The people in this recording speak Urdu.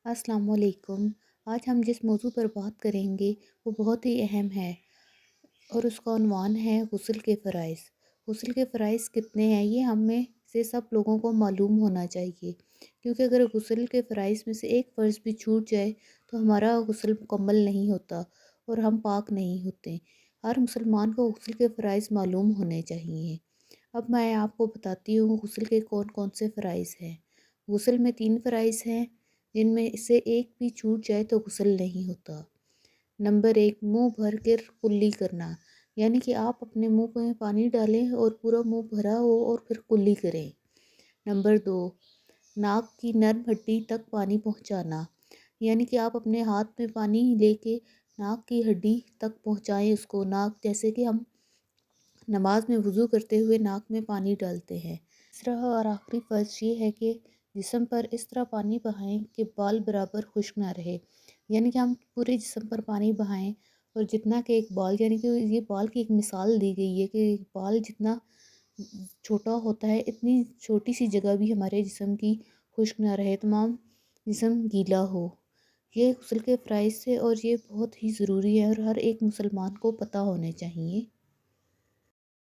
السلام علیکم۔ آج ہم جس موضوع پر بات کریں گے وہ بہت ہی اہم ہے اور اس کا عنوان ہے غسل کے فرائض۔ غسل کے فرائض کتنے ہیں یہ ہم میں سے سب لوگوں کو معلوم ہونا چاہیے، کیونکہ اگر غسل کے فرائض میں سے ایک فرض بھی چھوٹ جائے تو ہمارا غسل مکمل نہیں ہوتا اور ہم پاک نہیں ہوتے۔ ہر مسلمان کو غسل کے فرائض معلوم ہونے چاہیے۔ اب میں آپ کو بتاتی ہوں غسل کے کون کون سے فرائض ہیں۔ غسل میں 3 فرائض ہیں جن میں سے ایک بھی چھوٹ جائے تو غسل نہیں ہوتا۔ نمبر 1، منہ بھر کر کلی کرنا، یعنی کہ آپ اپنے منہ میں پانی ڈالیں اور پورا منہ بھرا ہو اور پھر کلی کریں۔ نمبر 2، ناک کی نرم ہڈی تک پانی پہنچانا، یعنی کہ آپ اپنے ہاتھ میں پانی لے کے ناک کی ہڈی تک پہنچائیں اس کو، ناک جیسے کہ ہم نماز میں وضو کرتے ہوئے ناک میں پانی ڈالتے ہیں۔ تیسرا اور آخری فرض یہ ہے کہ جسم پر اس طرح پانی بہائیں کہ بال برابر خشک نہ رہے، یعنی کہ ہم پورے جسم پر پانی بہائیں اور جتنا کہ ایک بال، یعنی کہ یہ بال کی ایک مثال دی گئی ہے کہ بال جتنا چھوٹا ہوتا ہے اتنی چھوٹی سی جگہ بھی ہمارے جسم کی خشک نہ رہے، تمام جسم گیلا ہو۔ یہ غسل کے فرائض سے اور یہ بہت ہی ضروری ہے اور ہر ایک مسلمان کو پتہ ہونے چاہیے۔